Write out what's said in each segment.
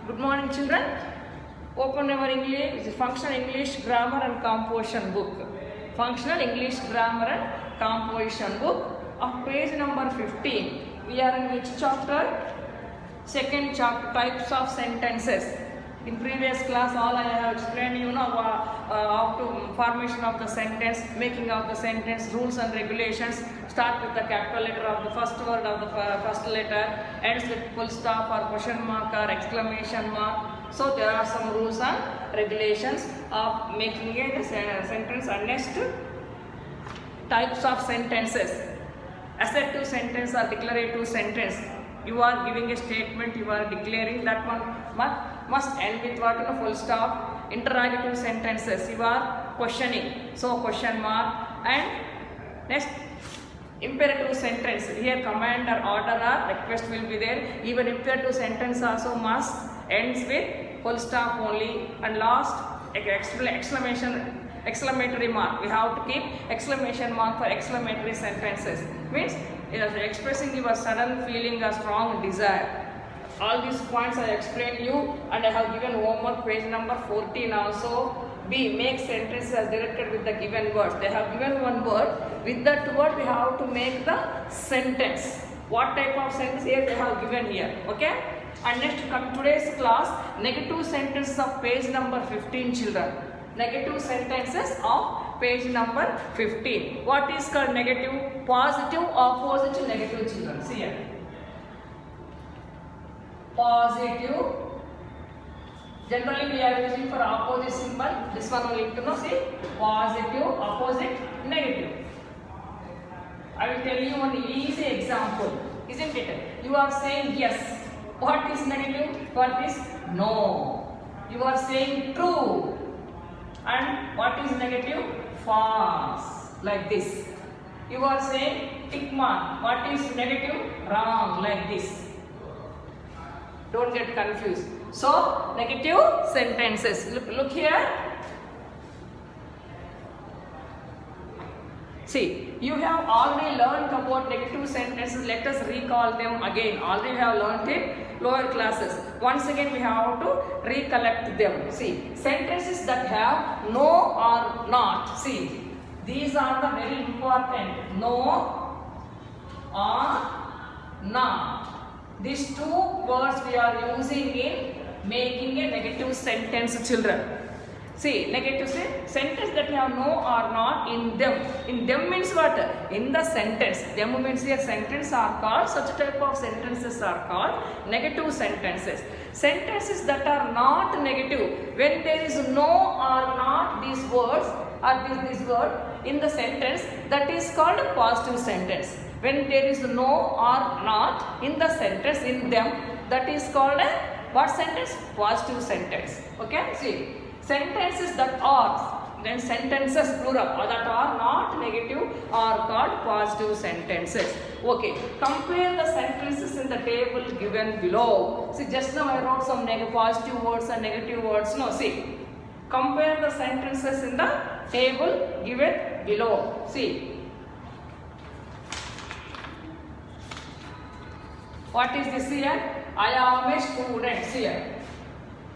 Good morning, children. Open our English, functional English grammar and composition book. Functional English grammar and composition book of page number 15. We are in which chapter? Second chapter, types of sentences. In previous class, all I have explained, how to formation of the sentence, making of the sentence, rules and regulations. Start with the capital letter of the first word of the first letter, ends with full stop or question mark or exclamation mark. So there are some rules and regulations of making a sentence. And next, types of sentences. Assertive sentence or declarative sentence. You are giving a statement, you are declaring, that one must end with what? Full stop. Interrogative sentences, you are questioning, so question mark. And next, imperative sentence, here command or order or request will be there. Even imperative sentence also must ends with full stop only. And last, exclamatory mark, we have to keep exclamation mark for exclamatory sentences, means expressing your sudden feeling or strong desire. All these points I explained you, and I have given homework page number 14 also. B, make sentences as directed with the given words. They have given one word. With that word we have to make the sentence. What type of sentence here they have given here. Okay. And next, come today's class, negative sentences of page number 15, children. Negative sentences of page number 15. What is called negative? Positive, opposite, negative, children. See here. Positive. Generally we are using for opposite symbol. This one only to know. See, positive, opposite, negative. I will tell you one easy example, isn't it? You are saying yes. What is negative? What is no? You are saying true. And what is negative? False. Like this. You are saying tick mark. What is negative? Wrong. Like this. Don't get confused. So, negative sentences. Look here. See, you have already learned about negative sentences. Let us recall them again. Already have learned it lower classes. Once again we have to recollect them. See, sentences that have no or not. See, these are the very important. No or not. These two words we are using in making a negative sentence, children. See, negative sentence that have no or not in them. In them means what? In the sentence. Them means a sentence are called, such type of sentences are called negative sentences. Sentences that are not negative, when there is no or not these words or this word in the sentence, that is called a positive sentence. When there is no or not in the sentence, in them, that is called a what sentence? Positive sentence. Okay, see. Sentences that are, then sentences plural, that are not negative are called positive sentences. Okay, compare the sentences in the table given below. See, just now I wrote some positive words and negative words. No, see, compare the sentences in the table given below. See, what is this here? I am a student here.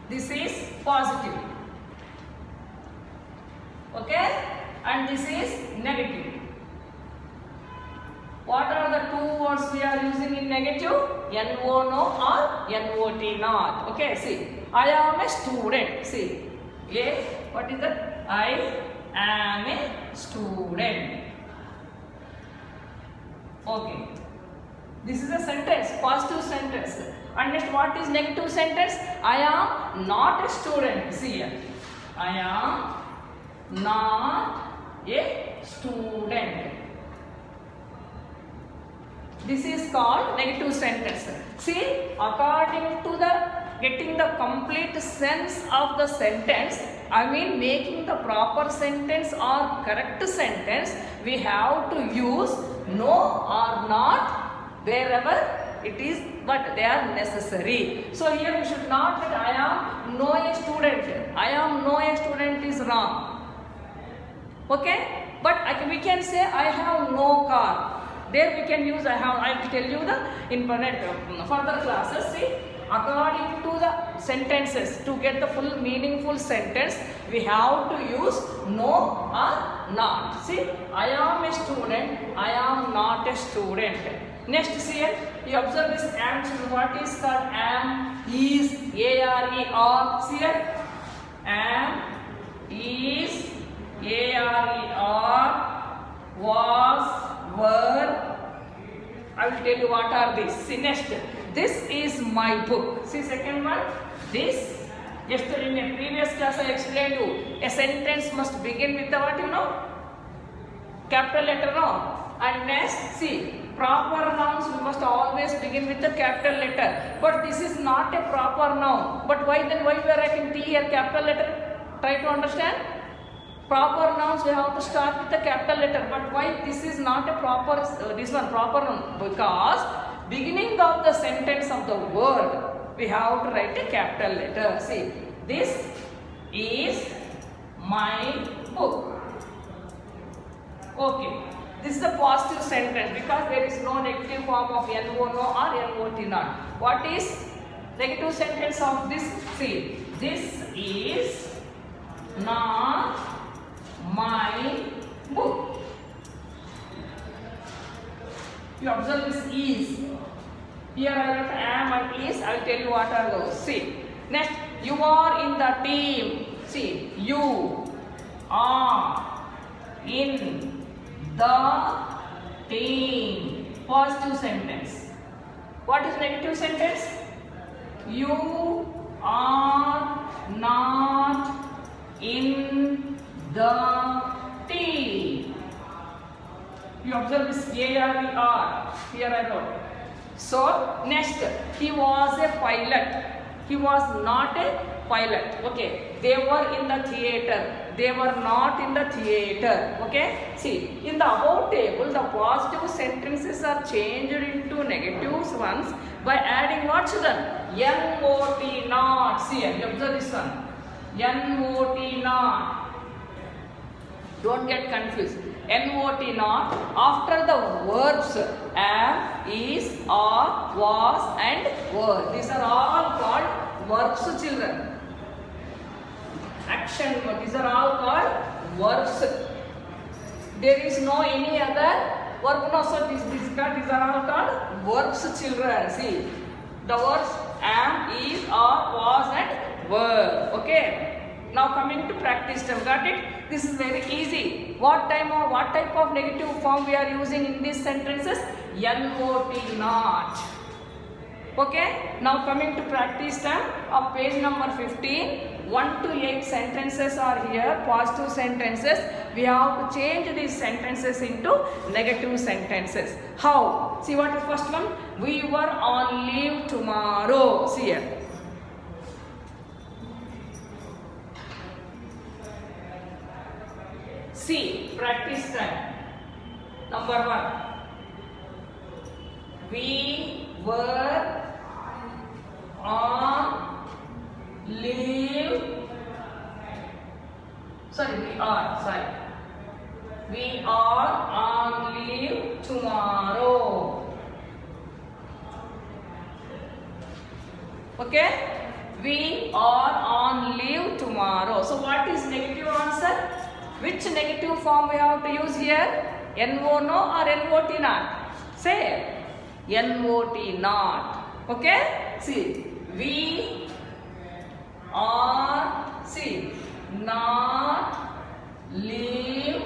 This is positive. Okay, and this is negative. What are the two words we are using in negative? No, no or not, not. Okay, see, I am a student. See, what is that? I am a student. Okay, this is a sentence, positive sentence. And next, what is negative sentence? I am not a student. See here, I am not a student. This is called negative sentence. See, according to the getting the complete sense of the sentence, I mean making the proper sentence or correct sentence, we have to use no or not wherever it is, but they are necessary. So here we should not that I am no a student. I am no a student is wrong. Okay, but we can say I have no car. There we can use I have. I will tell you the in further classes. See, according to the sentences, to get the full meaningful sentence, we have to use no or not. See, I am a student, I am not a student. Next, see here, you observe this am. What is called am, is, are. See here, am, is, are, was, were. I will tell you what are these. See next, this is my book. See second one, this. Yesterday in a previous class I explained you, a sentence must begin with the what you know? Capital letter no. And next, see, proper nouns we must always begin with the capital letter. But this is not a proper noun. But why then? Why we are writing T here capital letter? Try to understand. Proper nouns we have to start with the capital letter, but why this is not a proper proper noun? Because beginning of the sentence of the word we have to write a capital letter. See, this is my book. Okay, this is a positive sentence because there is no negative form of no or not. Not. What is negative sentence of this? See, this is not my book. You observe this is. Here I wrote am and is. I will tell you what are those. See. Next, you are in the team. See, you are in the team. Positive sentence. What is negative sentence? You are not in the team. You observe this are. Here I wrote. So next, he was a pilot. He was not a pilot. Okay. They were in the theater. They were not in the theater. Okay. See, in the above table, the positive sentences are changed into negative ones by adding what children? Not, not. See, you observe this one. Not, not. Don't get confused. Not, not. After the verbs am, is, are, was and were. These are all called verbs, children. Action. These are all called verbs. There is no any other verb. No, so these are all called verbs, children. See, the verbs am, is, are, was and were. Okay. Now coming to practice term. Got it? This is very easy. What type of negative form we are using in these sentences? Not, not. Okay. Now coming to practice term of page number 15. 1 to 8 sentences are here. Positive sentences. We have to change these sentences into negative sentences. How? See what is first one? We were on leave tomorrow. See here. See, practice time. Number 1. We were on leave. We are on leave tomorrow. Okay? We are on leave tomorrow. So what is negative answer? Which negative form we have to use here? No or not? Say not. Okay? See, we are, see, not leave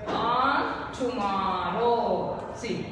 on tomorrow. See,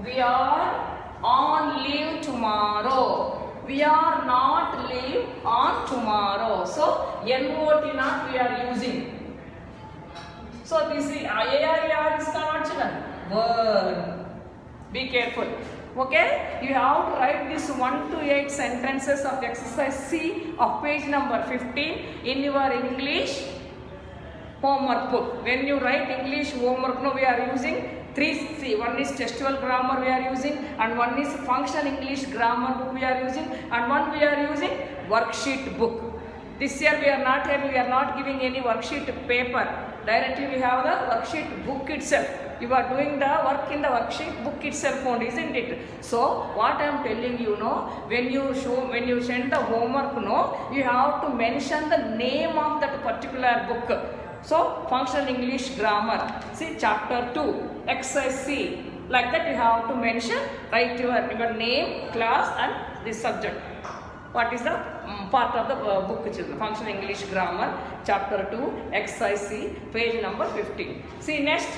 we are on leave tomorrow. We are not leave on tomorrow. So, not we are using. So, this is ARER is conversion. Word. Be careful. Okay? You have to write this 1 to 8 sentences of exercise C of page number 15 in your English homework book. When you write English homework, no, we are using 3. See, one is textual grammar we are using, and one is functional English grammar book we are using, and one we are using worksheet book. This year we are not giving any worksheet paper. Directly we have the worksheet book itself. You are doing the work in the worksheet book itself only, isn't it? So what I am telling you, when you send the homework, you have to mention the name of that particular book. So functional English grammar, see chapter 2, exercise C. Like that you have to mention, write your name, class and this subject. What is the part of the book, children? Functional English grammar, chapter 2, exercise C, page number 15. See next,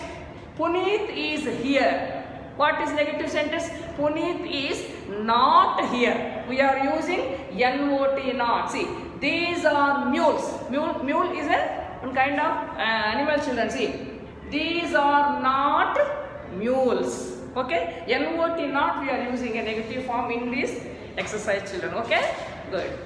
Puneet is here. What is negative sentence? Puneet is not here. We are using not, not. See, these are mules. Mule is one kind of animal, children. See, these are not mules. Okay, not, not we are using a negative form in this exercise, children. Okay, good.